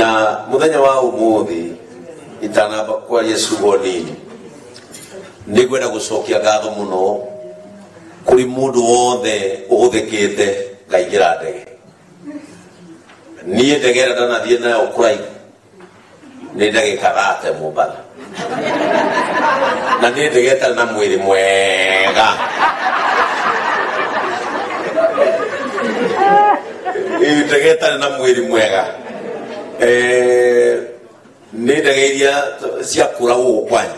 na muthenya wa umuthi itanamba kwa Yesu bonini nigwenda gucokia ngatho muno kuri mundu wothe uguthikite ngaingira ndege nie ndegera ndanathie nayo kuraihu ni ndagika 30 Mombatha na ni ndegeta na mwiri mwega ndegeta na mwiri mwega ni ndegeiria cia kura gukwanyu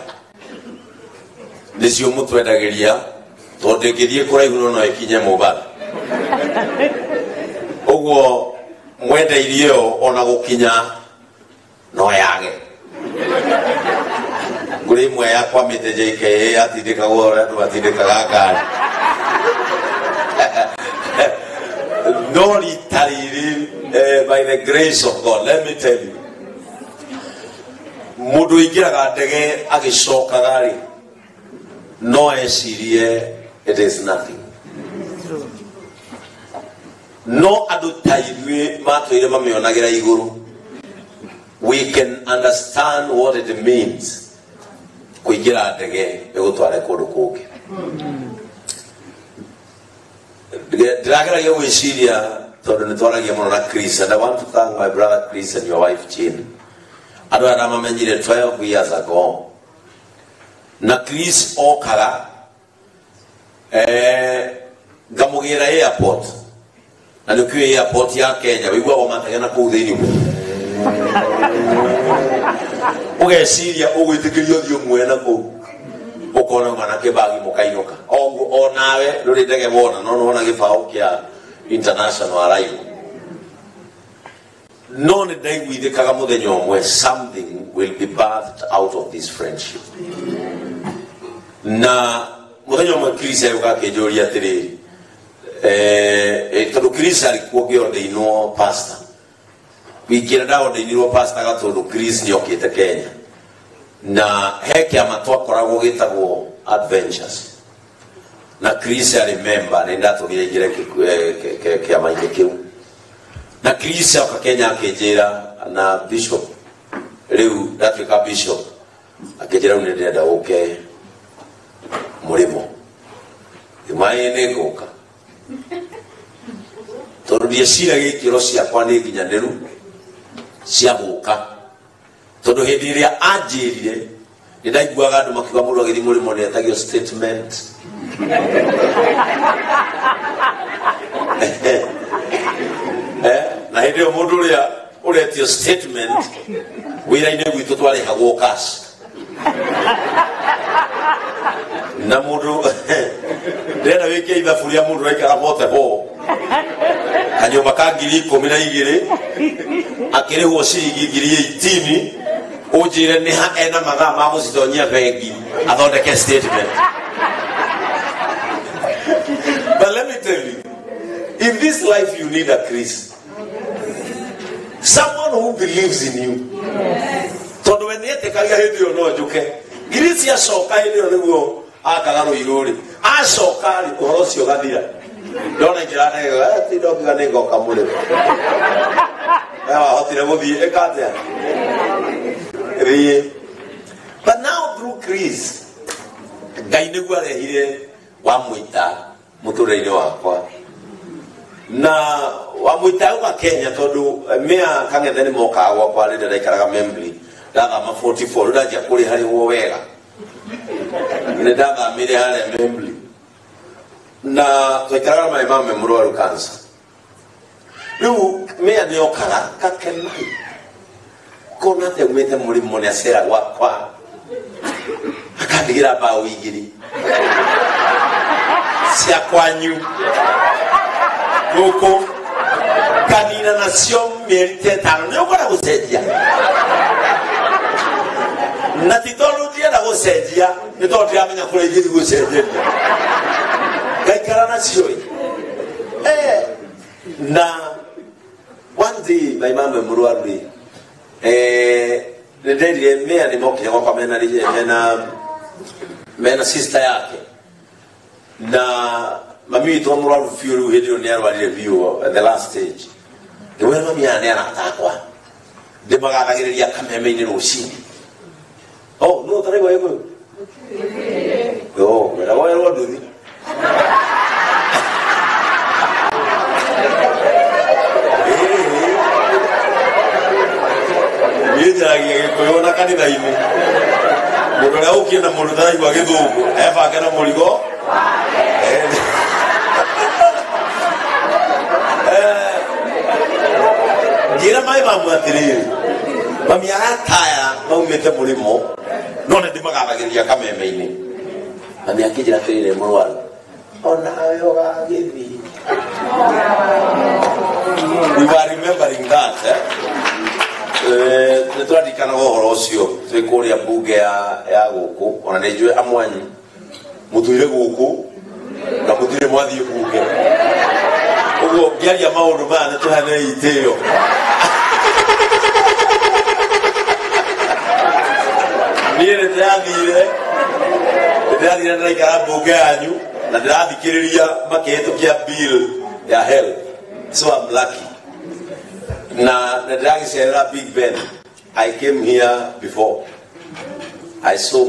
nicio mutwendagiria tondu ngithie kuraihu no ikinye Mombatha uguo mwendeirio ona gukinya no yage kuri mwe yakwa mite JK atindika gora tu atindika gakari no litariri by the grace of God. Let me tell you, mundu ingiraga ndege agicoka gari no esirie it is nothing. No adutaidwe matwire mamionagira iguru. We can understand what it means kuingira ndege egutware kundu kungi. Ndirageria gwiciria tondu nitwaragia muno na Chris, and I want to thank my brother Chris and your wife Jean. Andu ara mamenyire 12 years ago. Na Chris okaga ngamugira airport. Na nukiwe airport ya Kenya wigwa wamatagana ku thiini. Ugeciria ugwitikirio thio mwena ku ukona ngana kibagi mukainuka o nawe ruri ndege wona no wona gibao kia international arrival no ne dai withikaga muthenya omwe something will be birthed out of this friendship. Na muthenya omwe Chris ayuka kejoria atiri tondu Chris alikuwa giondeino pastor wikira dawo ndeinirwo pastor gatondu Chris ni okite Kenya na heke amatwakoragwo gitagwo adventures na Chris I remember nenda tugire ke amaike kiu na Chris aka Kenya akejera na bishop riu Africa bishop akejera unendeda okay murimo imaine goka torudie sira gikiro cia kwani nginyanderu cia guka tondu hindi iria anjirire ndaiguaga andu makiuga mundu agithi murimo ni atagio statement na hindi yo mundu uria tio statement wira-ini gwitu twarihagwo cash na mundu ndenda wikia ithabu ria mundu raikara bote ho kanyumba ka 12,000 akirihwo ciringi 18 ujire ni ha ena mathaa ma gucitonyia bengi athondeke statement. But let me tell you, in this life you need a Chris, someone who believes in you. Tondu when you take a video no juke Chris ya soka ile niguo akagaro iruri acoka ri uhoro cio gathira ndona njira nega ti ndokiga ni ngoka mure hotire guthii ekatia. But now through Chris Ngai niguo arehire wamwita muturire wakwa na wamwita uka Kenya tondu mea kangetheni moka gwakwa rinde ndaikaraga Membri ndathama 44 ndaja kuri hari wo wega ine ndathamire haria Membri na twaikaraga mai mame murwaru cancer riu mea ni okaga kakemai kona te umete murimo ni acera gwakwa akandigira bao igiri cia kwanyu guku kanina nacio mieri 5 ni ukora gucenjia na titolu ndienda gucenjia ni tondu ndiramenya kuria igiri gucenjia ngaikara nacio na one day my mama murwaru ndendire mea ni mokia kwa mena sister yake na mami to murwaru fiuru hidio ni arwarire bio at the last stage. Niwe mami ane anatakwa ndimagaragiria kameme-ini rucini. Oh no tare goe goe yo mera goe ro nduthi yejaragia gikuyu na kanitha-ini mundu uria ukienda mundu taraigua githungu ebanga na murigo ngira mai mamu atiriri mami arataya maumite murimo none ndimagaragiria kameme-ini mami akijira atiriri murwaru ona ayo gagithi. We were remembering that nitũrandikana ũhoro ũcio twĩ kũrĩa mbunge ya gũkũ ona nĩ njũĩ amwanyu mũtũire gũkũ na mũtũire mwathiĩ mbunge ũguo ngĩaria maũndũ maya nĩtũheane itĩo. niĩ nĩndĩrathire ndĩraikara mbunge yanyu na ndĩrathikĩrĩria makĩhĩtũkia bill ya health, so I'm lucky. Na ndĩragicerera Big Ben. I came here before. I saw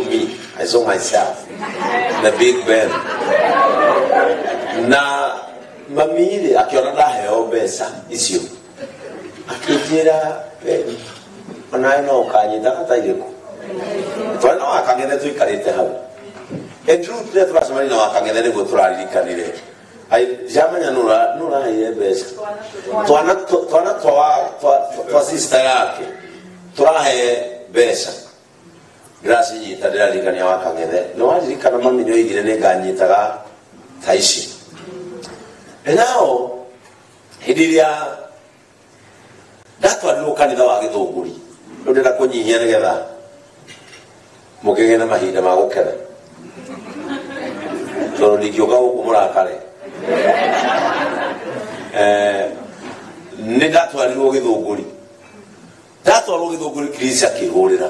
myself the Big Ben. Na mamire akiona ndaheo mbeca icio akĩnjĩra onawe no ũkanyita gatairĩku twarĩ na wakang'ethe tũikarĩte hau Andrew rĩrĩa tũracemania na wakang'ethe nĩguo tũraririkanire jamanya nũraheire mbeca twana twa sister yake tũrahe mbeca ndĩracinyita ndĩraririkania wakang'ethe nĩwaririkana mami nĩoigire nĩnganyitaga ta ici nao hĩndĩ ĩrĩa ndatwarirwo kanitha wa Gĩthũngũri rĩu ndĩrenda kũnyihia nĩgetha mũkĩgĩe na mahinda ma gũkena tondũ ndingĩũka gũkũ mũrakare. Nĩ ndatwarirwo Gĩthũngũri Chris akĩhũrĩra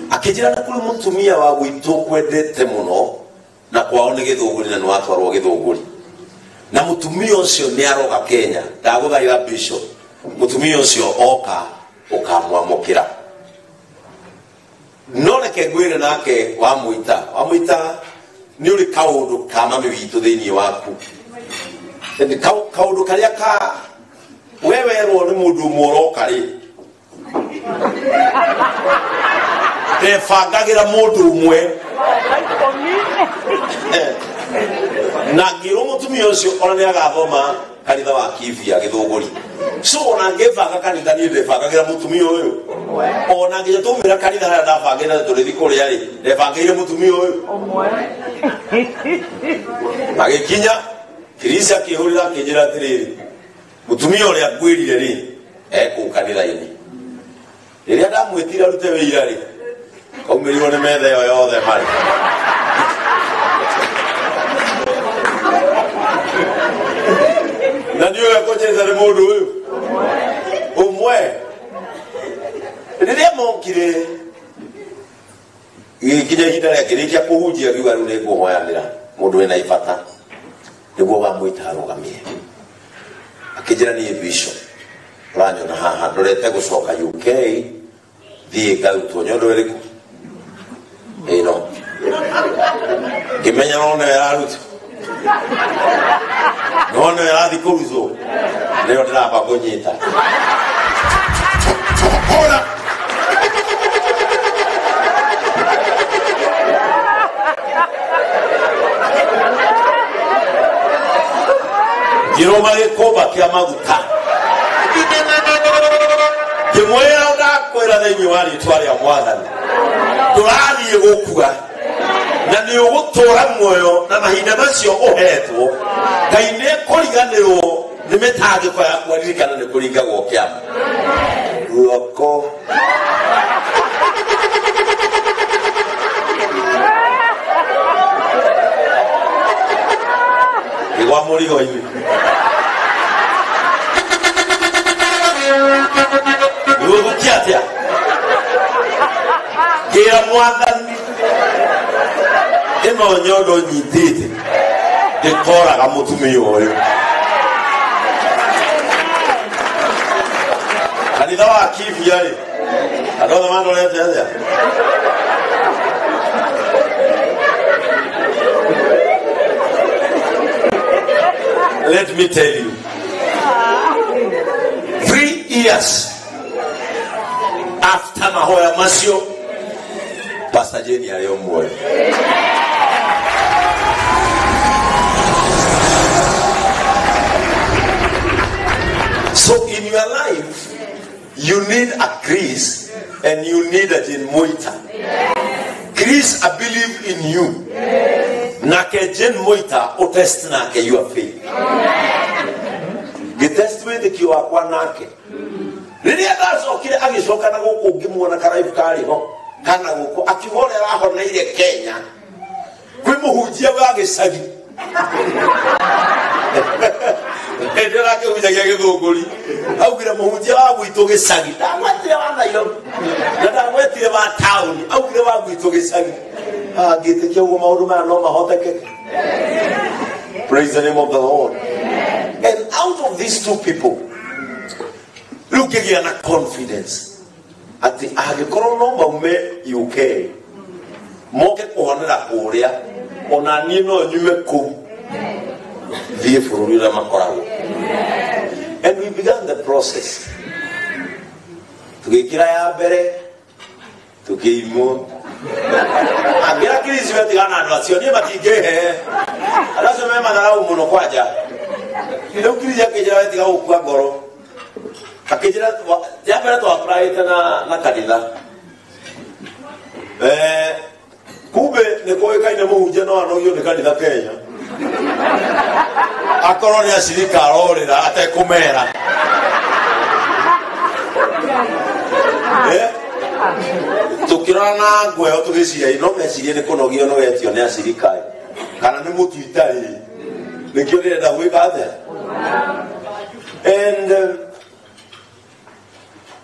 akĩnjĩra nĩ kũrĩ mũtumia wa gwitũ kwendete mũno na kwao nĩ Gĩthũngũri na nĩwatwarwo Gĩthũngũri na mũtumia ũcio nĩ aroga Kenya ndagũthaitha bishop mũtumia ũcio oka ũkamwamũkĩra no reke ngwĩre nake wamũita nĩ ũrĩ kaũndũ ka mami witũ thĩinĩ waku kaũndũ karĩa ka we werwo nĩ mũndũ ũmwe ũroka rĩ ndebangagĩra mũndũ ũmwe na ngĩrwo mũtumia ũcio ona nĩ agathoma kanitha wa Kivia Gĩthũngũri so ona ngĩbanga kanitha niĩ ndebangagĩra mũtumia ũyũ ona nginya tũmĩra kanitha harĩa ndabangĩra tũrĩthi kũrĩa rĩ ndebangĩire mũtumia ũyũ agĩkinya Chris akĩhũrĩra akĩnjĩra atĩrĩrĩ mũtumia ũrĩa ngwĩrire rĩ ekũu kanitha-inĩ rĩrĩa ndamwĩtire arute wĩira rĩ kaumĩrirwo nĩ metha ĩyo yothe marĩ na nĩũĩ ekũnjĩrĩte nĩ mũndũ ũyũ ũmwe rĩrĩa mokire gĩkinya ihinda rĩa kĩrĩkia kũhunjia akiuga rĩu nĩngũhoyanĩra mũndũ wĩna ibata nĩguo wamwĩta arũgamie akĩnjĩra niĩ bishop ũranyona haha ndorete gũcoka UK thiĩ ngarutwo nyondo ĩrĩkũ ĩno ngĩmenya none yararutwo none yarathi kũrutwo nĩyo ndĩramba kũnyita ngĩrũma gĩkomba kĩa maguta ngĩmwĩra ndakwĩra thĩinĩ wa rĩtwa rĩa Mwathani tũrathiĩ gũkua na nĩ ũgũtũũra muoyo na mahinda macio ũhetwo Ngai nĩ kũriganĩrwo nĩ mĩtangĩko ya kũririkana nĩ kũringagwo kĩama guoko gĩgwa mũrigo-inĩ gũgũkia atĩa kĩra Mwathani ĩno nyondo nyitĩte ndĩkoraga mũtumia ũyũ kanitha obitha wa kibia ri adotha mando lete aja. Let me tell you, 3 years after Mahoya Masio, Pastor Jenny Ariomwe. So in your life, you need a Chris and you need a Jen Moita. Chris, I believe in you. Nake Jen Moita, o test nake your faith. The testament that you are kwa nake. Nini adaso kile agishoka na goko gimuona karaifu kali ho. Kana goko akihole raho na ile Kenya. Kwi muhujia bagisagi. Ndela ke ujaga githunguri. Augira muhujia wa gwito gisagi. Ndamwetire wana iyo. Ndamwetire ba town. Augira wa gwito gisagi. Gite kyo maundu ma no mahoteke. Praise the name of the Lord. And out of these two people, look again at confidence. At the Agikoro Maume UK, Moke Ohanera Korea, Onanino Numeku, Via Furula Makorao. And we began the process. To get Kiraya Bere, to give more. I'm going to give you the Anna, but you get here. I don't remember the Monokwaja. Ndio kile kija katika ukwa goro. Akijira jambo to apply na kanitha. Kube ne koeka ina muhuje no anoyo ne kanitha Kenya. Akoro ni ashirika arorera atekumera. Tukirana gwe otugisia ino mesirie ne konogio no etio ne ashirika. Kana ne mutu itali. Ne kiore da wega. And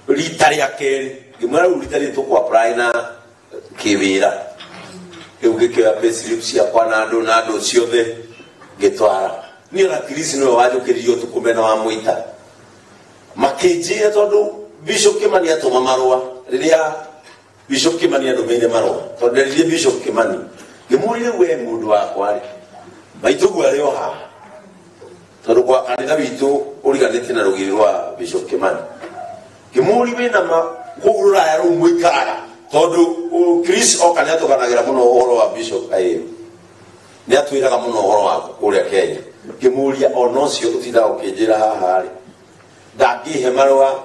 ritari akere gimara ritari to kwa praina kivira eugeke ya pesilipsi kwa nado ciothe getwara ni na kirisi no wajo kiriyo tukumena wa muita makejia tondu Bishop Kimani atoma marua riria Bishop Kimani adomene marua tondu riria Bishop Kimani gimurire we mundu wakwa ri baitugu ario ha tondu kwa kanitha witu uriganite na rugiri rwa Bishop Kimani kimuri wina ma kugurura ya rumwikara tondu Chris okanya tukanagira muno horo wa Bishop ayo ni atwiraga muno horo wa kuria Kenya kimuria onocio utida ukijira haha ri ndagihe marwa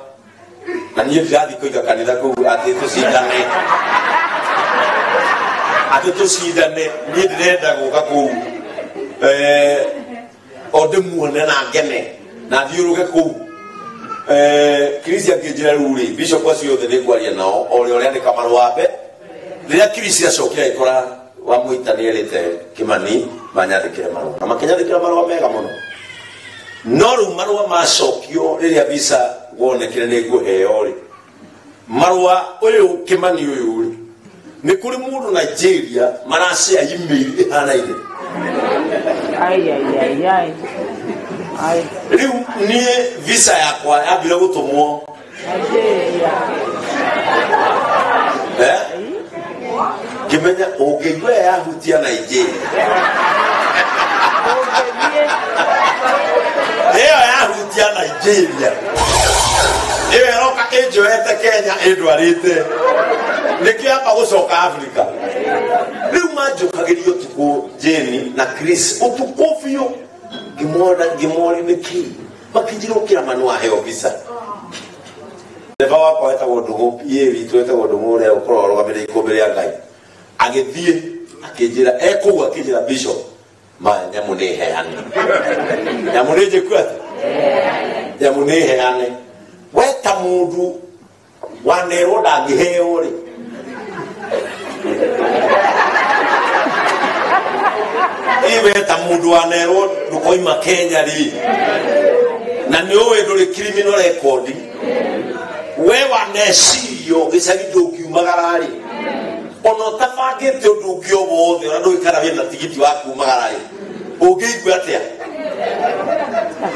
na niye vyadi kuiga kanitha ku ati tusidane ni direnda guka ku odemuone na ngene na thiuruke ku Christian kijira ruri Bishop acio the negwaria nao ore ane kamarwabe riria Christian acokira ikora wa muitani erite Kimani manyandikire marwa na makinyandikira marwa mega muno no ru marwa macokio riria visa wonekire ne guheo ri marwa uyu Kimani uyu ni kuri mundu Nigeria marase email ihana ire ai riu ni visa yakwa yabire gutumwo kimenya ugigwe ya hutia Nigeria ya hutia Nigeria roka ejoete Kenya edwarite nikiamba gucoka Africa riu majukagirio tuko Jenny na Chris utukofio gimori meki makijiro kira manwa he officer deva wako eta wodungu yewi tweta wodungu le okoro kabere ikobere ya ngai agethie akijira ekugwa akijira Bishop ma nyamunehe yani nyamuneje kwate nyamunehe yani weta mundu wanero ndangiheo ri weta mundu wanero ndukoima Kenya ri na niwe nduri criminal record we wanesio gisagi ndukiumagarari ono tafagete ndukio bothe na ndukara wina tigiti waku magarari ugigwe atia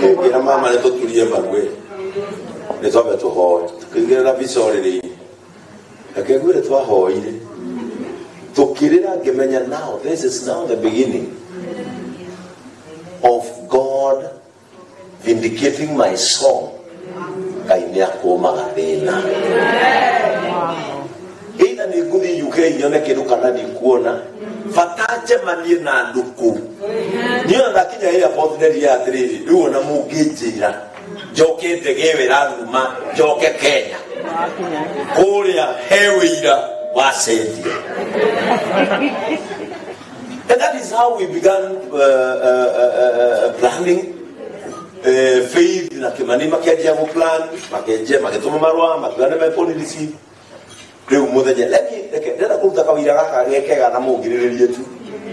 ngira mama le totulie magwe ni twabe tuhoe tukigera bisoreri akegure twahoire tukirira ngemenya now this is now the beginning of God vindicating my song kaini akoma gathina ina ni guthi UK nyone kindu kana ni kuona fatache manie na nduku niyo ndakinya ile airport ya atiriri riu na mungijira joke ndegewe raruma joke Kenya kuria hewira wasendia. And that is how we began planning faith na kimani makiaje mu plan makiaje makituma marwa makigane meponi lisi riu muthenya ndenda kuruta kawira gaka gekega na mungiriririe tu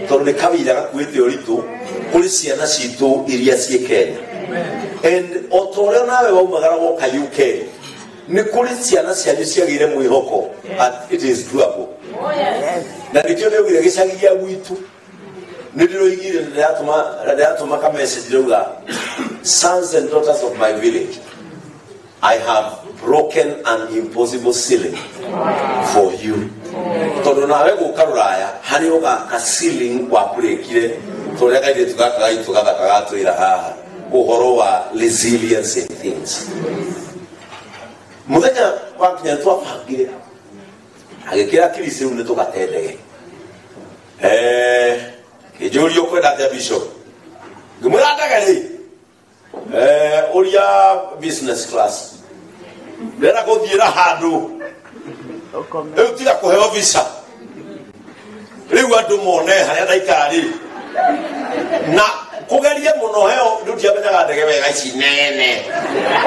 tondu ni kawira gakuite uritu kuri ciana citu iria cie Kenya. And otore nawe waumagara woka UK ni kuri ciana cianyu ciagire mwihoko at it is doable. Na ndikyo ndegire gicagigia gwitu nidiro igire ndatuma ka message ruga sons and daughters of my village, I have broken an impossible ceiling for you. Tondu nawe gukaruraya hari uga ka ceiling kwa breakire tore kaide tugathakagatwira haha uhoro wa resilience in things. Muthenya wakinya twabangire agikira kirisi une tugatendege kijuri yokwenda the bishop ngimurandagari uria business class ndera guthiira handu utira kuheo visa riu andu mone haria daikari na kugeria muno heo ndutia benyaga ndege wega ici nene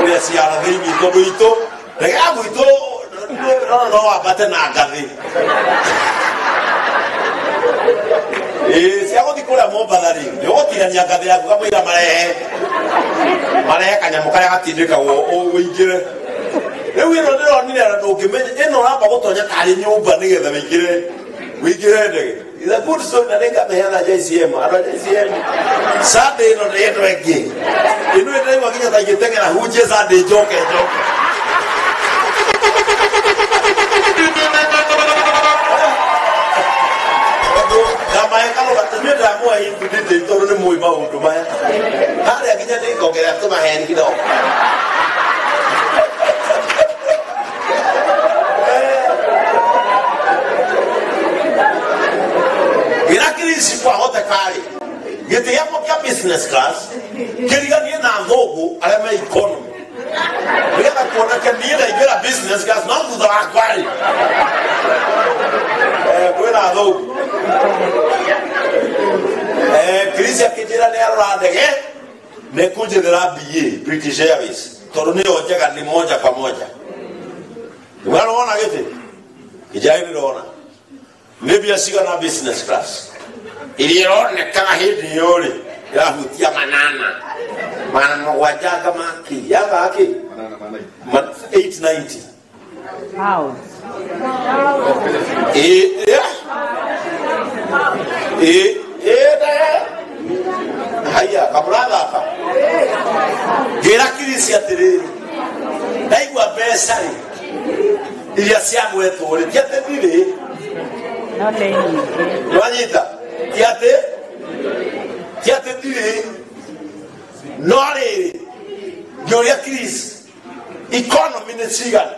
uria ciara thiini tondu itu ndege yaku itu no wambate na ngathi siago dikora Mombathari yotirania ngathi yaku kamwira marehe kanyamu karia gatindika uingire riu ino ndironire na ndungimenya ino ramba gutonya tari nyumba nigetha wingire ndege is a good song na nenga mehana JCM ara JCM Sunday no ndo engi ino ndai wakinya tagitengera huje Sunday joke kama ekalo batumira mo hii kudite toro ni moi ba undu maya hali akinya ni kongera tuma hen kidogo irakirisi kwa hota kali gete yapo kia business class kirigania na ngogo alama economy bila kuona kanila igera business class na ndu da kwali buena ngogo Krisi akijira ni arandege nekuje de la BA British Airways torone ojega ni moja kwa moja unaona gete kijai ni rona nebia siga na business class ilione kama hidi yole ya hutia manana waja kama yaga haki 890 wow haya kamrada hapa gira kirisi atiriri daigwa pesa ili asiago eto ole tiate bile no lengi wanyita tiate bile no ale gira kirisi economy ne siga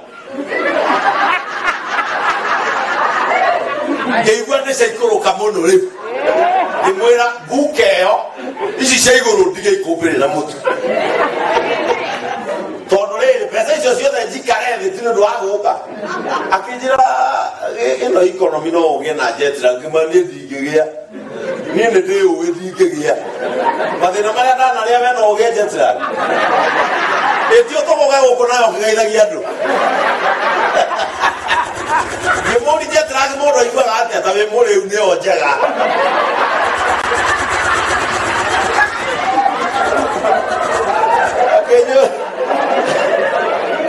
Geigwa ne sekoro kamono le imwera bukeo isi segoro dige ikobere na mutu tonole pesa iso sio da jikare de tino do agoka akijira eno economy no ge na jet la gimane digeria ni ne de o digeria badena mara na le ave no ge jet la etio to boga o kona o ge ila giado Yemori jet la moro igwa ate ta be more une o jega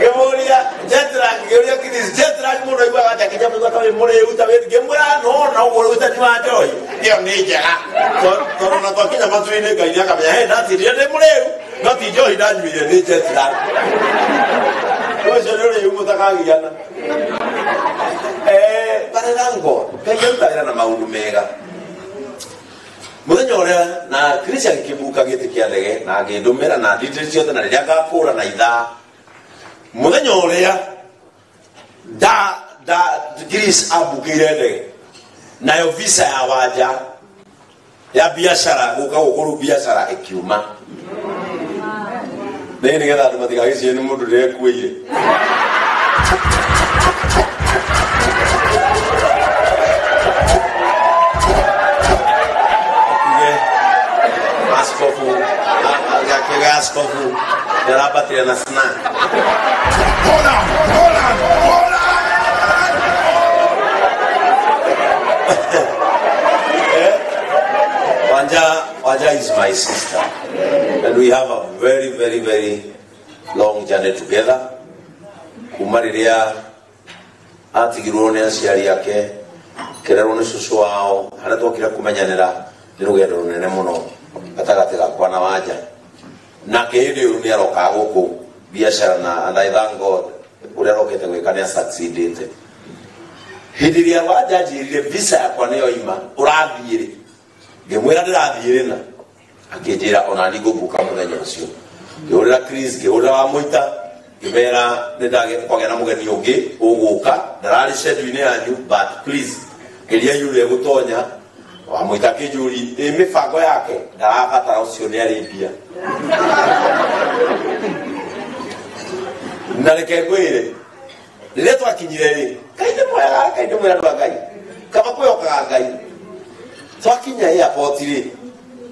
Gemoria jetra moro igwa ate kijamu kwa ta be more utabe gemura no woro utajua joy yo ni jega to na to kinya matu ine ga ina ka ya he na ti de more no ti joy da nyu ni jetra ucio nä rä mutakagiana barerango kaiyarutagä na maundu mega muthenya uria na Chris agikibuka giti kia ndege na agindumira na details ciothe na riria ngakura na ithaa muthenya uria Chris abukire ndege nayo visa ya waja ya biashara guka gukuru biashara ikiuma nini getha andu matigagiciye ni mundu riria ekuire askofu narabatire na snack Wanja is my sister and we have a very very very long journey together kumariria atigirwo ni aciari yake kererwo ni cucu wao haria twokire kumenyanira ni rugendo runene muno gatagati gakwa na Wanja na kihindi uyu ni aroka guku biashara na and I thank God uria rokete gwika ni succeeded hindi ria Wanja njirire visa yakwa niyo ima urathire ngimwira ndirathire na akinjira ona nigubuka muthenya ucio ngurira Chris ngurira wa muita ngimera ndage kwagera na mugeni ungi uguka ndarari schedule yanyu but please iria yule gutonya wa muita kijuri mifango yake ndarabatara ucio ni aribia ndareke gwire rire twakinyire ri kainde mwera ndwagai kama kuyoka ngai twakinya airport ri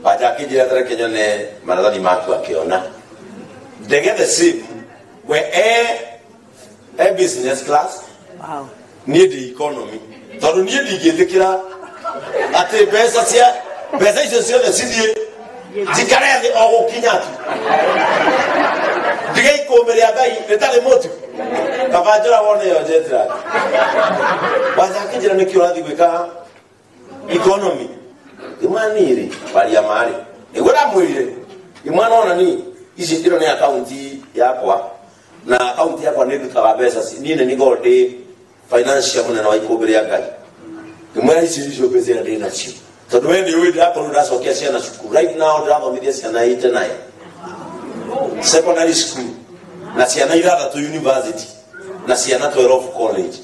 Wanja akinjira tere kenyone marathani maku akiona ndege the same we a business class Wow. ni the economy tondu ni ndingithikira ati pesa icio ciothe cithie zikarethi o gukinya tu ndiga ikumiria ngai ritari mutu kabanjira wone yo jetra Wanja akinjira ni kiurathi gwika economy imaniri baria mari igura mwire imwana ona ni ici ndiro ni account yakwa na account yakwa ni ndutaga mbeca nine ni gold financial munene wa ikubiria ngai imwana ici icio mbeca ya ndina cio tondu we ni uyu ndirakorwo ndacokia ciana cukuru right now ndirathomithia ciana 89 secondary school na ciana 6 university na ciana 12 college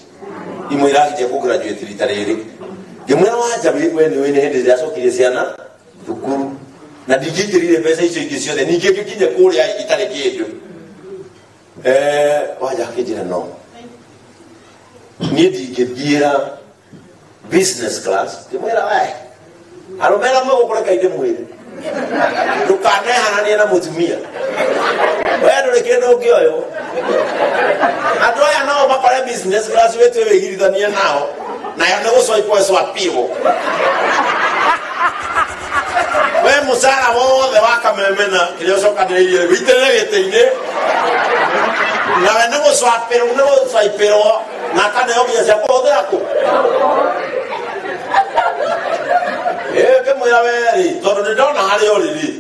imwe iragije ku graduate rita riri ngimwira Wanja we ni hindi ndiracokirie ciana thukuru na ndingĩingĩrire mbeca icio ingĩ ciothe ningĩ ngĩkinya kũrĩa itarĩ kĩndũ Wanja akĩnjĩra no niĩ ndingĩthiĩra business class ngĩmwĩra we arũme amwe gũkũreka ndĩmwĩre ndũkanehananie na mũtumia we ndũrĩ kĩndũ ũngĩoywo andũ aya nao makore business class wĩtue wĩgirithanie nao nayo nĩ gũcoipwo we musara wothe wa kamemena kiria ucokanĩrĩirie wĩitĩrĩre gĩtĩ-inĩ nawe nĩ gũcoipĩrwo na kaneo mbia cia kũhũthĩra kũ ngĩmwĩra we-rĩ tondũ nĩndona harĩa ũrĩ-rĩ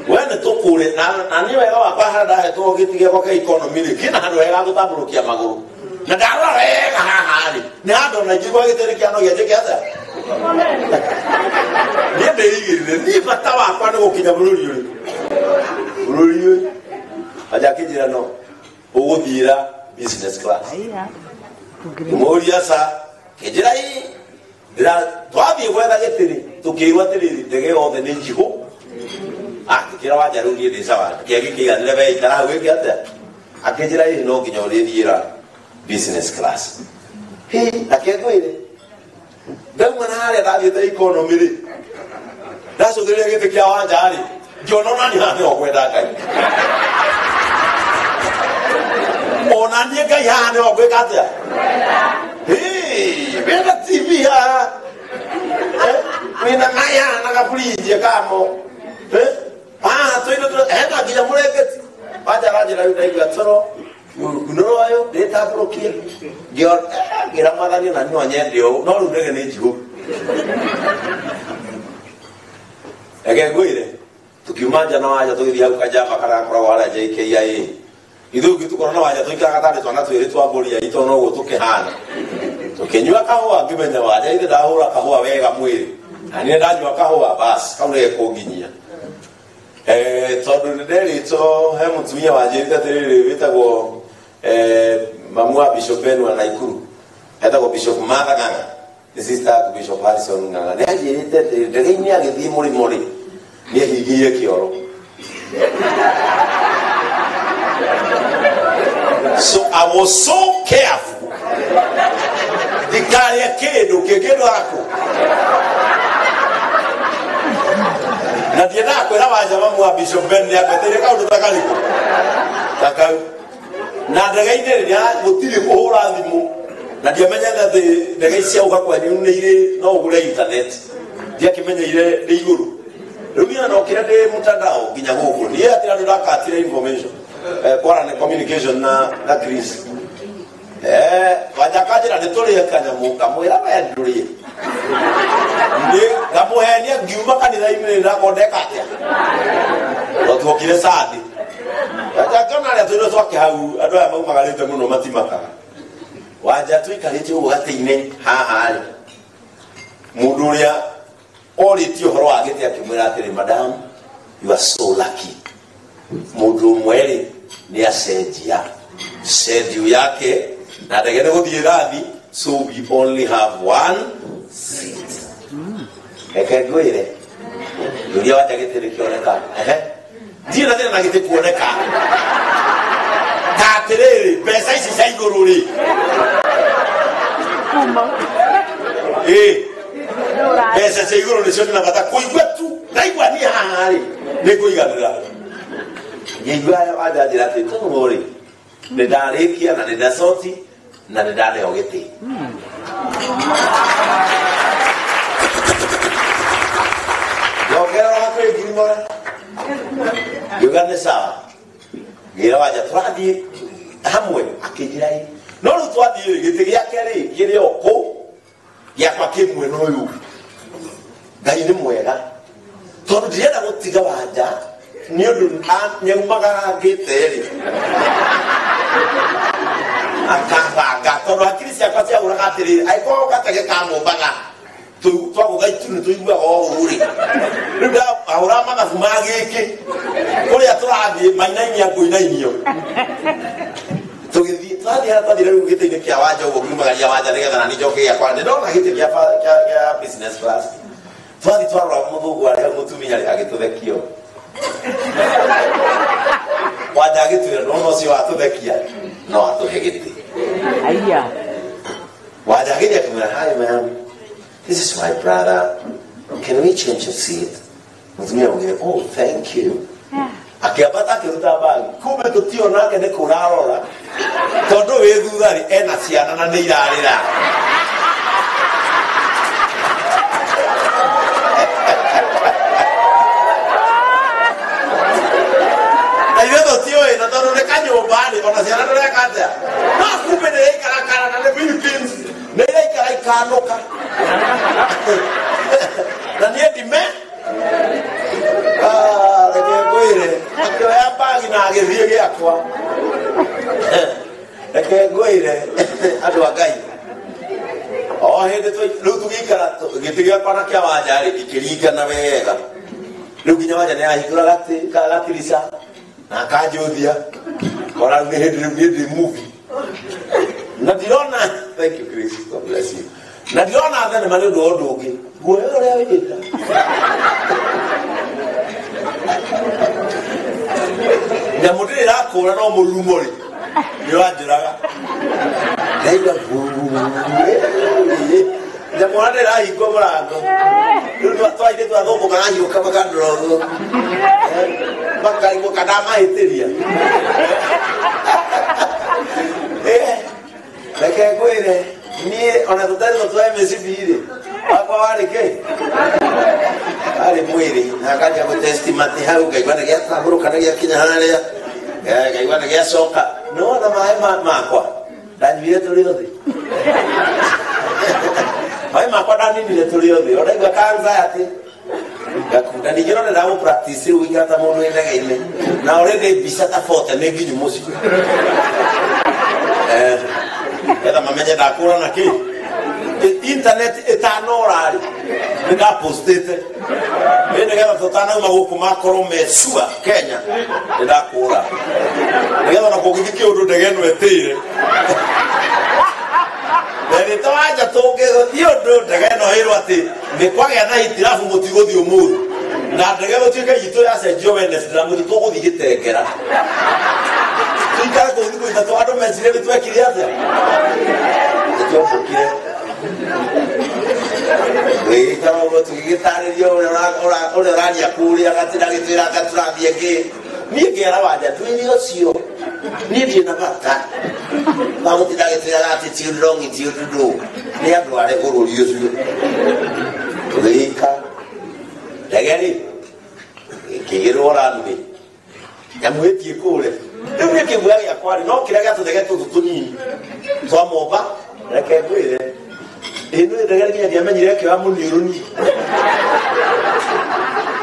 we nĩ tũkũre na niĩ wega wakwa harĩa ndahetwo gĩtĩ gĩakwa kĩa economy-rĩ kĩna handũ hega gũtambũrũkia magũrũ na ndarora wega haha-rĩ nĩ handũ ona ingĩgwa gĩtĩ kĩanogia njĩke atĩa niĩ ndĩigĩrire niĩ bata wakwa nĩ gũkinya bũrũri ũyũ Wanja akĩnjĩra no ũgũthiĩra business class mũria sa kĩnjĩra twathiĩ gwetha gĩtĩ-rĩ tũkĩigua atĩrĩrĩ ndege yothe nĩ njihũ ngĩkĩra Wanja rĩu niĩ ndĩ sawa kĩngĩ kĩiganĩre we ikara hau ĩngĩ atĩa akĩnjĩra no nginya ũrĩthiĩra business class nake ngwĩre ndauma harĩa ndathiĩte economy-rĩ ndacũthĩrĩria gĩtĩ kĩa Wanja-rĩ ngĩona onani haha nĩho ngwenda Ngai onanie Ngai haha nĩho ngwĩka atĩa wĩna TV haha wĩna Ngai haha na gaburinjie kamo haha hena nginya mũrengeti Wanja aranjĩra rĩu ndaigua toro kunoro ayo ndĩtambũrũkie ngĩramathania na no nyende ũũ no rĩu ndege nĩ njigũ ege ngwĩre tukiuma nja na Wanja tũgĩthiĩ hau Kajaba karakoragwo harĩa JKIA ithu gitukora wanja tuikara gatani twana twiri twa mburi ya itono uguo tukihana tukinyua kahua ngimenya wanja ithe ndahura kahua wega mwiri ani ndanyua kahua bas kaure kunginyia tondu nderito he mutumia wanjirite atiriri witagwo mamu wa Bishop Ben wa Naikuru etagwo Bishop Martha Ng'ang'a the sister to Bishop Harrison Ng'ang'a nĩanjĩrĩte atĩ ndege-inĩ agĩthiĩ mũrĩmo-rĩ nĩahingiire kĩoro. So I was so careful ndikarĩa kĩndũ kĩndũ gako na ndiendaga kwĩra wanja mamu wa Bishop Ben nĩakweteire kaũndũ ta karĩkũ ta kau na ndege-inĩ rĩrĩa gũtirĩ kũhũra thimũ na ndiamenyete atĩ ndege ici auga kwanyu nĩ irĩ no ũgũre internet ndiakĩmenyeire nĩ igũrũ rĩu niĩ nokĩra ndĩ mtandao nginya gũkũ niĩ atĩ andũ ndakatire information kwarane communication na Chris wanja kanjĩra nĩtũrĩe kanyamũ kamwĩra we ndũrĩe ngamũhenia ngiuma kanitha-inĩ nakondeka atĩa no tuokire Sunday ngona arĩa twĩrwo twake hau andũ aya maumagarĩte mũno matimakaga wanja tũikarĩte ũguo gatĩ-inĩ haha-rĩ mũndũ ũrĩa orĩtie ũhoro wa gĩtĩ akĩmwĩra atĩrĩ madam you are so lucky mũndũ ũmwe-rĩ nĩ acenjia schedule yake na ndege nĩ gũthiĩ rathi so we only have one seat reke ngwĩre ũrĩa wanja gĩtĩ rĩkĩoneka ndiĩ na thĩna na gĩtĩ kuoneka ta atĩrĩrĩ mbeca ici cia igũrũ-rĩ mbeca cia igũrũ nĩcio ndĩ na bata kũigua tu ndaigua niĩ haha-rĩ nĩ kũiganĩra ngĩigua wanjanjĩra atĩ tũrĩ nĩ ndarĩkia na nĩ ndacoti na nĩ ndaneo gĩtĩ ngongerera hakuhĩ ngiri mora ngiuga nĩ sawa ngĩra wanja tũrathiĩ hamwe akĩnjĩra no rĩu twathiĩ gĩtĩ gĩake-rĩ kĩrĩ o kũu gĩakwa kĩ mwena ũyũ Ngai nĩ mwega tondũ ndirenda gũtiga wanja nĩ ũndũ nĩaumagangĩte-rĩ akabanga tondũ hakiri ciakwa ciagũraga atĩrĩrĩ angĩkorwo gatege ka mũmbaga twagũtha itu nĩ tũiguaga ũũ-rĩ rĩu ndahũra mathabu ma gĩkĩ kũrĩa tũrathiĩ mainainia ngũinainio tũgĩthiĩ twathiĩ twathire rĩu gĩtĩ-inĩ kĩa wanja ũguo ngiumagaria wanja nĩgetha nani njoke gĩakwa ndĩrona gĩtĩ kĩa business class twathiĩ twarora mũthũngũ arĩa mũtumia-rĩ agĩtũthekio wanja agĩtwĩra ndona ũcio watũthekia no atũhe gĩtĩ wanja agĩthiĩ akĩmwĩra hi ma'am this is my brother can we change your seat mũtumia augire oh thank you akĩambata akĩruta bagi kumbe tũtio nake nĩ kũrarora tondũ wĩ thutha-rĩ ena ciana na nĩ irarĩra na ithe tũtiũĩ na tondũ nĩ kanyũmba-rĩ ona ciana ndũreka atĩa no kumbe nĩ iraikarakara na nĩ Philippines nĩ iraikara ikanũka na niĩ ndime reke ngwĩre akĩoya bagi na agĩthiĩ gĩakwa reke ngwĩre andũ a Ngai o hĩndĩ rĩu tũgĩikara gĩtĩ gĩakwa na kĩa wanja-rĩ ikĩringana wega rĩu nginya wanja nĩarahingũra gatirica na akanjũthia ona nĩ hĩndĩ rĩu nĩ ndĩ movie na ndirona thank you Chris God bless you na ndirona thenema nĩ ũndũ wa ũndũ ũngĩ guoya ũrĩa wĩta nyamũ ndĩrĩ rakũra no mũrumo-rĩ nĩ wanjũraga ndaigua nyamũ ona ndĩrahingwo mũrango rĩu twaire twathũmbũkaga hiũka makandũra ũguo makaigua kana mahĩtĩria reke ngwĩre niĩ ona tũtarĩ twa MCB-rĩ wakwa warĩ kĩ arĩ mwĩrĩ na akanja gũtestimati hau ngaigua nĩ gĩatambũrũka nĩ gĩakinya harĩa ngaigua nĩ gĩacoka nĩwona maĩ makwa ndanyuire tũrĩ othe maĩ makwa ndaninire tũrĩ othe ũraigua ka anxiety gakunda ndigirone ndago practice uingira ta mundu endega-ini na already bisa ta fote neginyu muci etha mamenye ndakura na ki internet etanora nda postete ene getha tutana uma guku makoro mesua Kenya ndakura ngetha na kugithiki undu ndegeno etire Nani tawaja toke thiondo ndegeno hiro ati nikwagea na itirafu mutigothi umuru na ndegeno tuike yito ya St. John's na muti tuguthi gitengera tuikara kuthi kuita to andu mecire bitwekire atia twokire we tawo tugigitaririo ora rania kuria gatira gitira gaturathie ngi nie ngera waja twini ucio nie ndi na bata bawo tidagitira gati tiurongi tiududu ni andu are bururi ucio tuika ndegeri kigiro rangi yamwetie kule ndio kibwa ya kwari no kira gato degeto tunini twa momba reke kwire ino ndegeri kinya diamenyire ke wa muniruni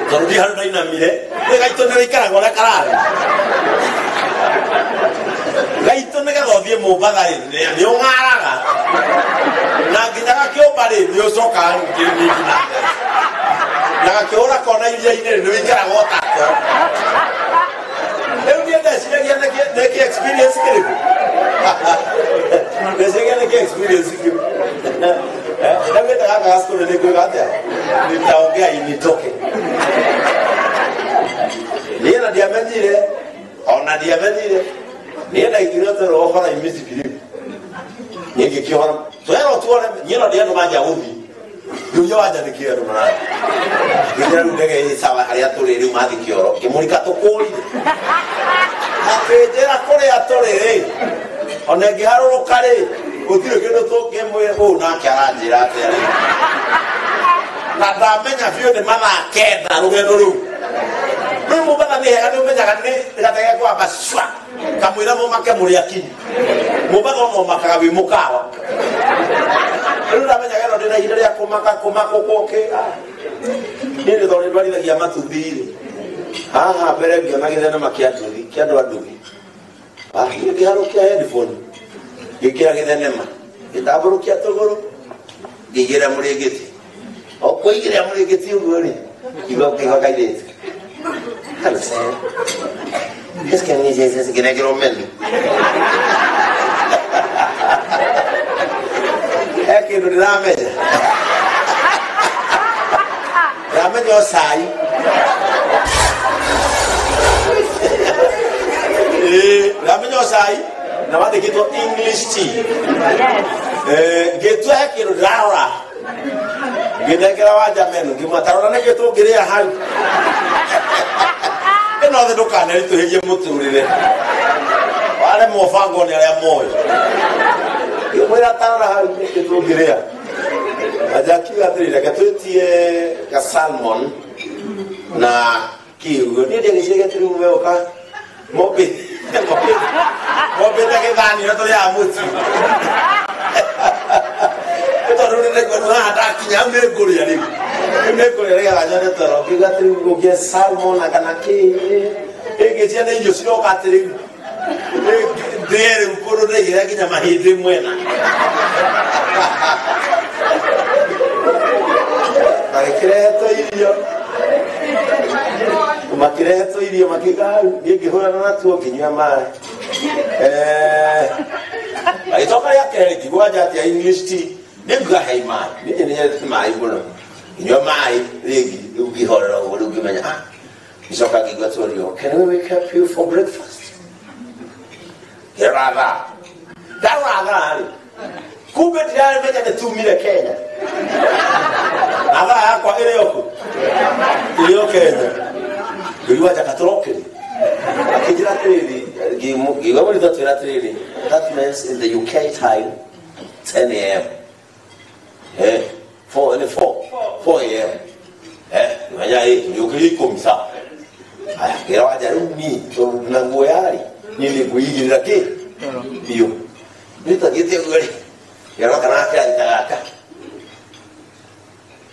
torudi haru na mire gaito ne ikara gora karare gaito ne gathie momba gari ni ongaraga na nginya kio bari ni ucoka ngini na kiora kona iria ine ni ikara gota ko eu dia sini experience kiriku desegene ke experience kiriku ndio ndio gasto ne ko gata nitaongea initoke nienda diamenyire ona diamenyire nienda ikirota roho na imisi kiriku yenge kiona twero tuone nienda diano maja uthi yo aja nikiero na ngira ndege sawa aria turiri umathi kioro kimurika tukuri akejera kore atorere ona ngiharuruka ri gutire kindu tukimwe u na kiaranjira atere na ndamenya biu ni mathakenda rugendo riu riu mubana ni hega ni umenyaga ni gatege kwa baswa kamwira mumake muri akini mubana no makaga wi mukawa riu ndamenyaga no ndina ihinda ria kumaka koke ni thori ndwarithagia matuthiri haha mbere ngiona githena makianduthi kiandu anduthi ngiharukia headphone ngikira githenema gitamburukia tuguru ngigira murigiti okuigira murigiti uguo ri igokiga kairete kana se es que ni se que negro menu é que no rameja rameja sai rameja sai na wate kitu English tea getu é que no raura gidekera waja menu gimatarona ne getu giria hal eno de dokana rito heje muturire wale mofango ni ya moyo yomera tarara hal getu giria ajaki atrira gatutie ka salmon na kiugo ni de gishege triu meoka mobe take dani to ya muti to ruri ne ko na ata kinya me gori ali me gori re ga jane to ro ki ga triu go salmon na kana ki e ge ne yo sino ka triu dere un poro de gira kinya mahidi mwena Makireto irio makireto irio makiga ngihura na tuo kinywa mai aitoka yake kigwaja ati English tea nibga hai mai ni mai bono kinywa mai regi ugihora urugimenya isoka kigwatorio can we wake up you for breakfast Gerada Darada kumbe tayari meja netumile Kenya aba yakwa ile yoko Kenya ndio atakatoroke akijira treli gigawa ni tatu ya treli that means in the UK time 10 a.m. 4 a.m. Wanya yuki komisa aya kera wajarumi to nango yari nili kuigira ke bio nitagete ngari yaro kana kya itaka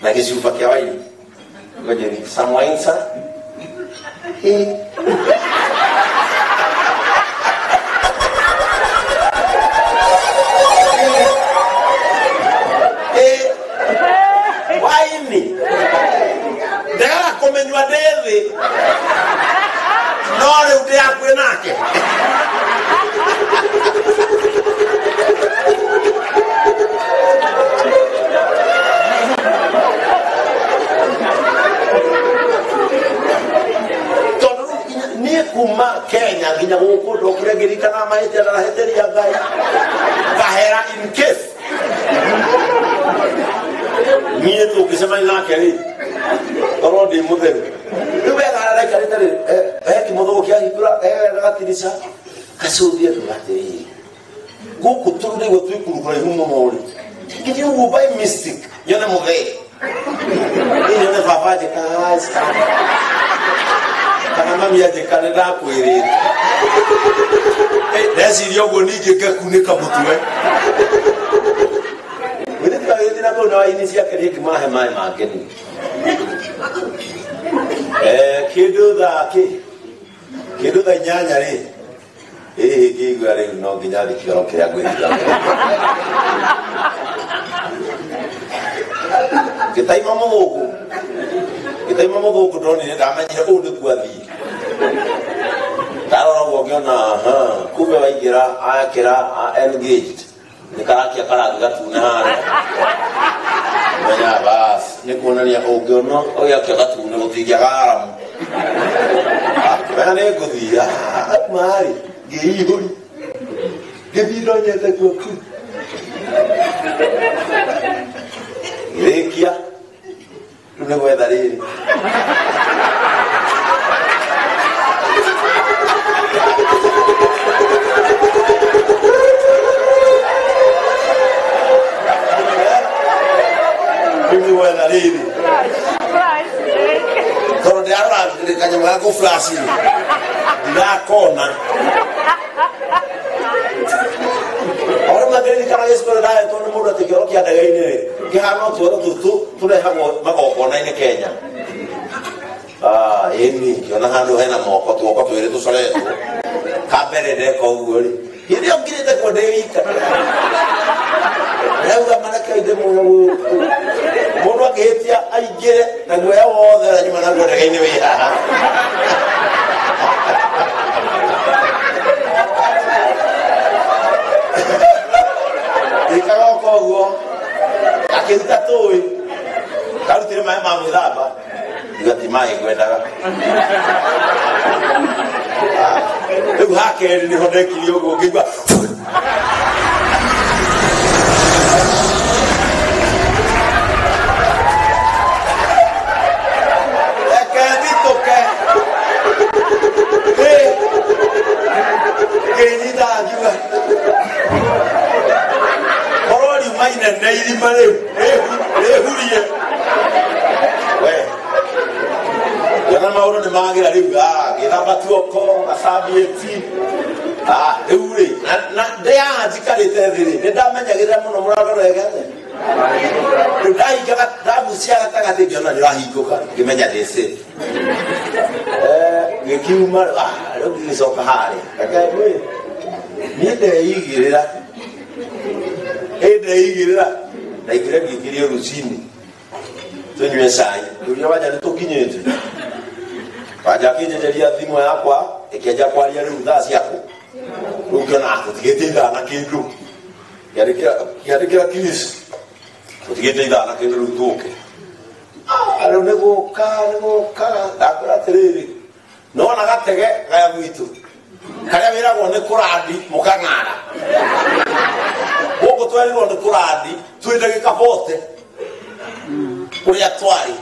na kisufa kwa wai ngoja ni samwainsa waini ndega kumenywa ndethi no riu ndi yakwe nake ni kuma Kenya nginya guku ndokuregirikana mahete na heteria ngai kahera in case nie tu ukisema nake ri rodi mutheru niwe gara karitari kimotho kia hikura ragatirisa kasubia tugatiri guku turi go twikuru humo mori ngiye ubai mystic yona mughe ni yona fafaje kaasa kana mami ya dekaneda kwirite ndesi yogo nige gakunika mutwe witha yedina ko no inisia kare kimahe mai mageni kidu da nyanya ri kigare no ginyari kiro kya gwita kitai mama boku droni ne damanyire undi kwathi tarora wogiona kumbe waigira akira engaged nikarakia karaga gatuna hana menya bas nikuonania ungiono oya kia gatuna guthigia garamu mene nguthia mari ngiihuri ngibindo nyete gwaku rekia tune gwetha riri tune gwetha riri toro de ara de kanyama yako flash la kona ahora magari kana espero dai tono muda te kero kia daga ine ke hano toro tu le hago magoko ine Kenya eni yona hano hena moko tu ire tu sale tu kabere de ko uri ire okire te ko deika leuga manaka ide mono agetia aigere na gwe wothe na nyuma na gwe daga ine wi haha ikawa kogo akita toi kalutire mai mamu daba ngati mai gwendaga egu hake ni hodeki yogo gigwa Kenida juga. Kalau di mana nairi mana, huria. Weh, jangan mau orang demagi lagi kita batu kong, asabi eti, huri. Nak dia jika diterdiri, dia mana kita mau nomor apa lagi kan? Dudai kita dah musia kata kata jangan rahi kokan, gimana desi. Ngekiuma lo kisoka hari kaka gue ni deigirira deigirira gikiri rusini tunywe sai ndio waja nitokinyete waja kije jelia thimu yakwa ikiaja kwa ya rudasi yako ukiona akutigete na kindu yadikira kilis kutigete na kindu rutoke alo nego ka akora tereri no na gatege gaya gwitu kaya wira gone kuradi mukangara boko twari gone kuradi twendege kapote kuri atwari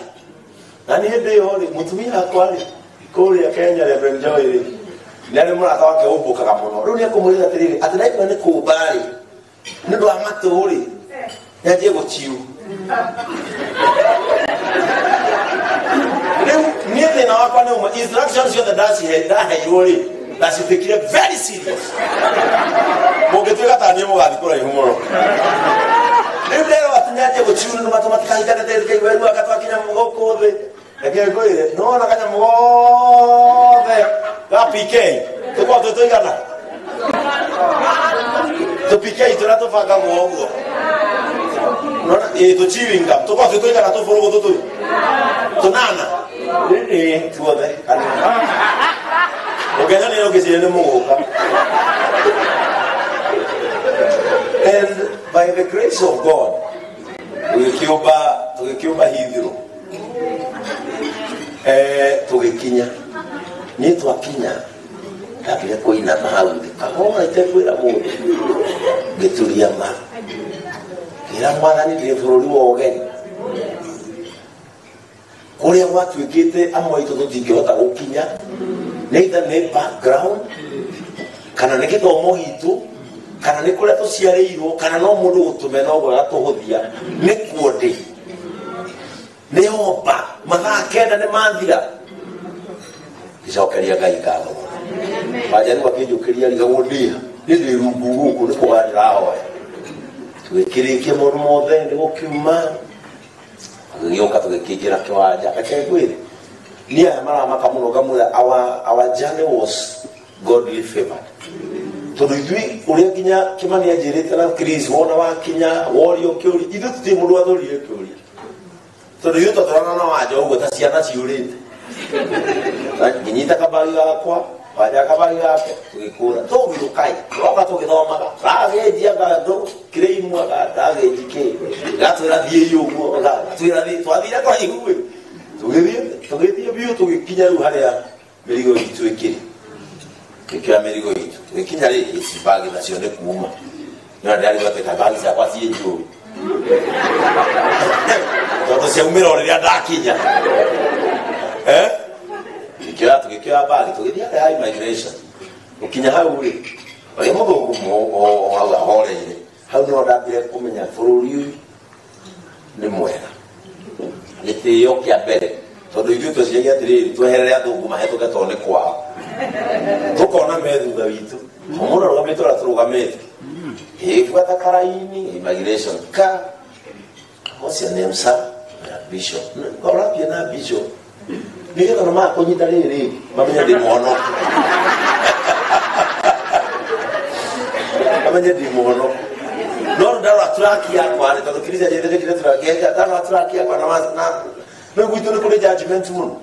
nani hede hori mutumia atwari kuri ya Kenya ya benjoy nani mura tawake ubuka kamono runi akumuriza tereri atadai bane kubali ndo amato hori yaje gochiu Niente na wako na instructions yo the dance head da hayori that's it take very serious mogetu kata ni mo gadi kora ihumoro leo watunyaje gochiu no matematika ikana tete weru akatwa kinya mugoko the Eke koire no na kanya mothe ga PK tukwa tutoigana to PK turato fanga muongo no to chivinga tukwa tutoigana to forogo tutu tunana tuothe ogenya ni ogezi ne mugoka. And by the grace of God tugikiumba hithiro tugikinya ni twakinya ndakire kuina mahau kahoma itekwira mundu gituria ma kira mwathani ndi bururi wa ogeni kuria gwatuikite amwe itu tutingihota gukinya neither ne background kana ne githomo gitu kana ne kuria tuciareirwo kana no mundu gutume no gwa tuhuthia ne kuondi ne oba mathaa kenda ne mathira icokeria Ngai ngatho bajani wakijukiria ligagundia ndi rungu guku ni kuganira hoya twikirikie mundu mothe ndi gukiuma gioka tugikingira kiwanja akegwire ni aya maramaka muno gamura our journey was godly favored tondu ithui uria kinya Kimani ajirite na Chris wona wakinya worio kiuri ithu tuti mundu athurire kiuri tondu ithu twatorana na wanja uguo ta ciana ciurite nginyita kabagi gakwa waja kabagi gake tugikura tugirukai oka tugithomaga ragedia gando kireimu agagejike gatwira thie uguo gatwira thie twathira kwa igwe tugithie biu tugikinya ru haria mirigo itu ikiri kikia mirigo itu tugikinya ri isibagi nacio ne kuuma na ndari bate kabagi za kwa thie njuri toto cia umiro ria ndakinya tugikia bagi tugithia ya immigration ukinya hau ri oya muthungu mo hau ahoreire hau no ndambire kumenya bururi uyu ni mwega gitio kia mbere tondu ithuĩ tweciria atiriri tweherere athungu mahĩtũke tondũ nĩ kwao tukona methutha witũ mũndũ arũgamĩte ũrĩa tũrũgamĩte ĩbuata karaini immigration ka what's your name sir bishop ngorapia na bishop nigetha no makunyita rĩrĩ mamenye ndĩ muhonoku mamenye ndĩ muhonoku no ndarora traki yakwa nĩ tondũ kirisia njethekire traki yakwa ndarora traki yakwa na no gwitũ nĩ kũrĩ judgment mũno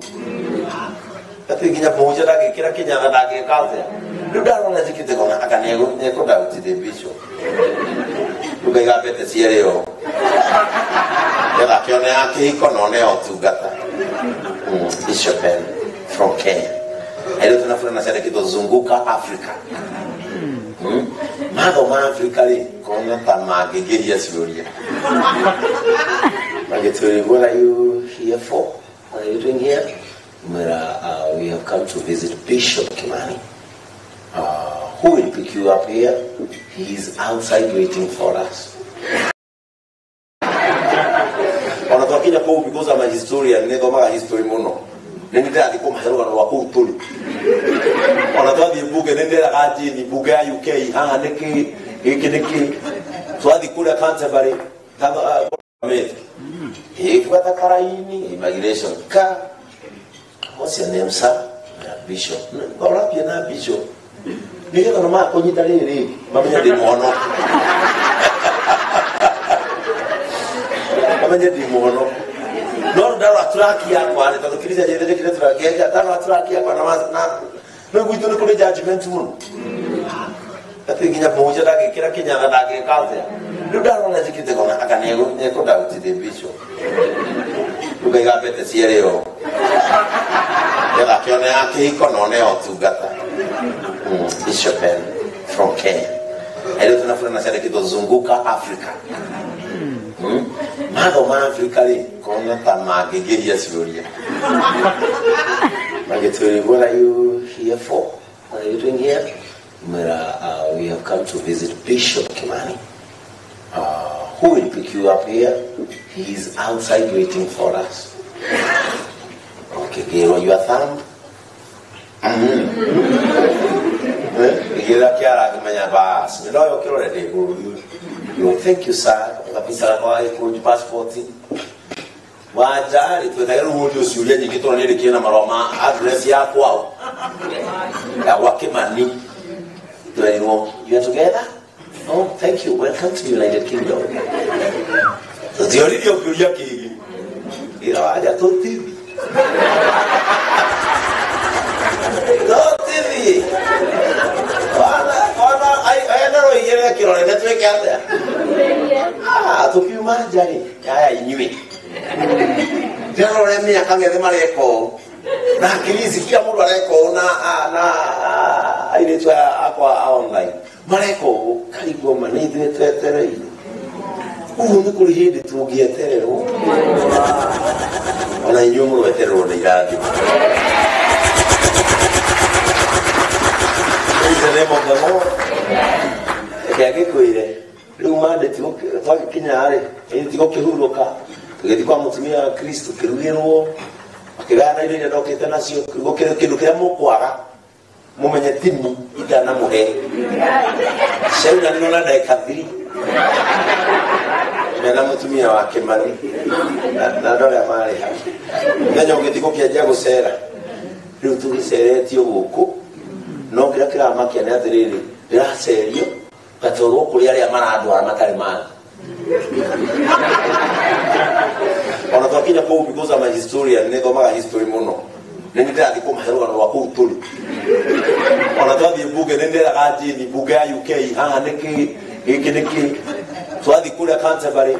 atĩ nginya mũhunjia ndangĩkĩra kĩnyatha ndangĩka atĩa rĩu ndarora njĩkĩte kona aka nĩekũndautithia bishop rĩu ngaiga mbete cierĩ o getha kĩone ya kĩhiko na one ya ũtungata Bishop Ben from Kenya. Leo tunafuna na sasa kitozunguka Afrika. Mado ma Afrika li kona tamagegeria siloria. Mageturi, what are you here for? What are you doing here? We have come to visit Bishop Kimani. Who will pick you up here? He is outside waiting for us. Wanatokea kwa because I'm a historian, nethoma history muno. Nendera ndiko maheruka no wako utuli. Wanatwadi buge nendera gaji ni buge ya UK haha niki twathi kule Canterbury tanga met. Ĩbuata karaini immigration ka what's your name sir bishop ngorapia na bishop nigetha no makunyita rĩrĩ mamenye ndĩ muhonoku mamenye ndĩ muhonoku no ndarora traki yakwa nĩ tondũ kirisia njethekire traki yakwa ndarora traki yakwa na no gwitũ nĩ kũrĩ judgment mũno atĩ nginya mũhunjia ndangĩkĩra kĩnyatha ndangĩka atĩa rĩu ndarora njĩkĩte kona aka nĩekũndautithia bishop rĩu ngaiga mbete cierĩ o getha kĩone ya kĩhiko na one ya ũtungata Bishop Ben from Kenya. Leo tunafuna na sasa kitozunguka Afrika. Mado ma Afrika li kona tamagegeria siloria. Mageturi, what are you here for? What are you doing here? We have come to visit Bishop Kimani. Who will pick you up here? He is outside waiting for us. Okay, give your thumb. Thank you, sir. Passport. wajari twetaga ruhujo ciuria nyingi tondå nä rä kä na marå ma address ya kwao ya gwake mani twerirwo you are together. Oh, thank you, welcome to the United Kingdom. Tioririo kä uria kä ngä ira waja tå tivi enero igere kirore ne tweke atia tukiuma njari aya inyui nderore miaka gethe mareko na kirisi kila mundu areko na ile twa akwa online mareko karigo manithwe twetere ugu ni kuri hindi tungietererwo ona inyuĩ mũrwetererwo nĩ irathi gäkwire rä u mandä twagikinya rä tigo kä hurå tå gä kwa mũtumia wa Kristo kä rugä rwo akä gana irio iria ndokä te nacio kä ndå kä rä a må kwaga må menye tini itana må he cauna nä ona ndagä thiri mena mũtumia wa Kĩmani na andå arä a marä ha menya å gä tigo kä anjia gå cera rä u tå gä ceretio gå kå no kä rä a kä ramakia nä atä rä rä ndä racerio gatorwo kå rä arä a marandwara matarä mani ona twakinya kå u because I'm a historian nä thomaga history må no nä nä ndärathiä kå mahe rågano rwa kå u tå rä ona twathiä mbunge nä nderaga njini mbunge ya UK haha nä kä gä kä nä kä twathiĩ kå rä a Canterbury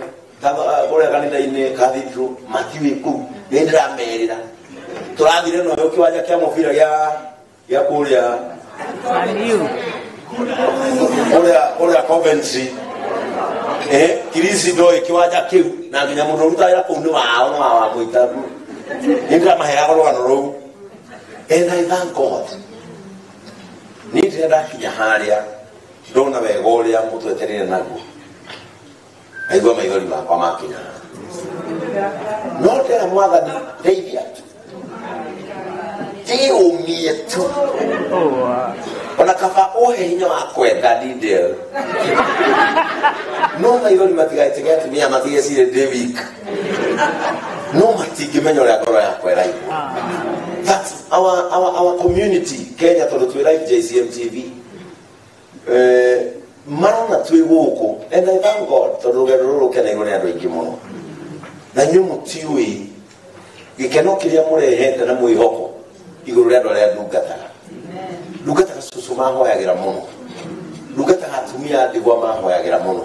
kå rä a kanitha-inä cathedral matiwä kå u nä ndä ramerä tå rathire no kä wanja kä a må bira gä kå rä a Oria Coventry kirisi ndoä kä wanja kä u na nginya må ndå å rutagä ra kå u nä wao nä wa må ita nä ndä ramaheaga rå gano rå u and I thank God nä ndä rä a ndakinya harä a ndona wega å rä a må twetereire naguo aigua maithori makwa makinya no ndera mwathani ndeithia tiumie tu ona kaba ohe hinya wa kwenda detail no maithori matigaitĩke atumia matigecire ndĩ weak no matingĩmenya ũrĩa ngoro yakwa ĩraigua. That's our community Kenya tondũ twĩ live JCM TV marona twĩ gũkũ and I thank God tondũ rũgendo rũrũ rũkeneirwo nĩ andũ aingĩ mũno na inyuĩ mũtiũĩ gĩkeno kĩrĩa mũrehete na mwĩhoko igũrũ rĩa andũ arĩa ndungataga cucu mahoyagĩra mũno ndungataga atumia a ndigwa mahoyagĩra mũno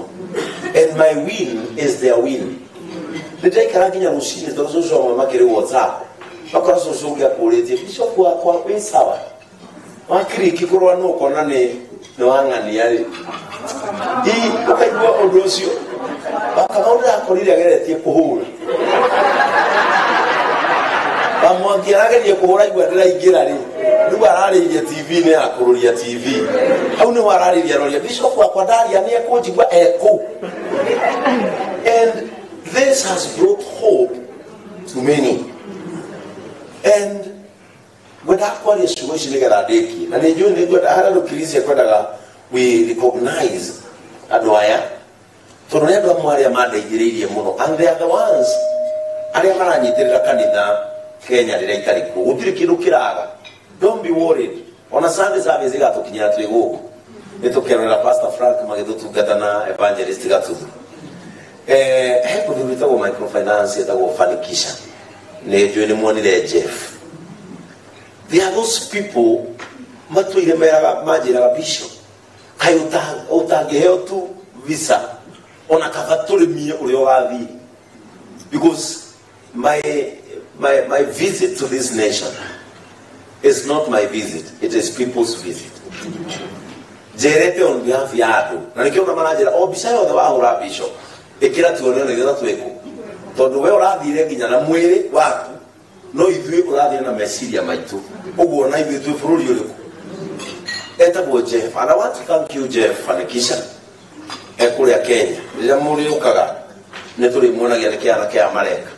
and my win is their win. Nĩ ndaikara nginya rũcinĩ tondũ cucu amwe makĩrĩ WhatsApp makora cucu ũngĩ akũrĩtie bishop wakwa wĩ sawa wakĩrĩki kũrũa no ũkona nĩ wang'ania rĩ ũkaigua ũndũ ũcio Kamau ndakorire ageretie kũhũra Mwangi aragerie kũhũra igua ndĩraingĩra rĩ rĩu ararĩirie TV-inĩ ya kũrũria TV hau nĩho ararĩirie aroria bishop wakwa ndaria nĩ ekũnjigua ekũu and this has brought hope to many and gwendakwaria ciugo ici nĩgetha ndĩkie na nĩ njũĩ nĩ ngwenda harĩa rũkirisi ekwendaga we recognize andũ aya tondũ nĩ andũ amwe arĩa mandeithĩrĩirie mũno and they are the ones arĩa maranyitĩrĩra kanitha Kenya rĩrĩa itarĩ kuo gũtirĩ kĩndũ kĩraga. Don't be worried ona Sunday service igatũkinyĩra twĩ gũkũ nĩ tũkerorera Pastor Frank magĩtũtungata na Evangelist Gatuthu he mũthuri wĩtagwo microfinance etagwo Fanikisha nĩ njũĩ nĩ muonire Jeff. There are those people matũire meraga manjĩraga bishop kaĩ ũtangĩheo tu visa ona kaba tũrĩmie ũrĩa ũgathiĩ because my visit to this nation is not my visit, it is people's visit. Jerete on behalf ya andũ na nĩkĩo ona maranjĩra o mbica yothe wahũra bishop ĩkĩra tuone ona ithuĩ twĩkũ tondũ we ũrathire nginya na mwĩrĩ waku no ithuĩ ũrathire na meciria maitũ ũguo ona ithuĩ twĩ bũrũri ũrĩkũ etagwo Jeff and I want to thank you Jeff Fanikisha ekũrĩa Kenya rĩrĩa mũrĩũkaga nĩ tũrĩmuonagia nĩ kĩana kĩa mareka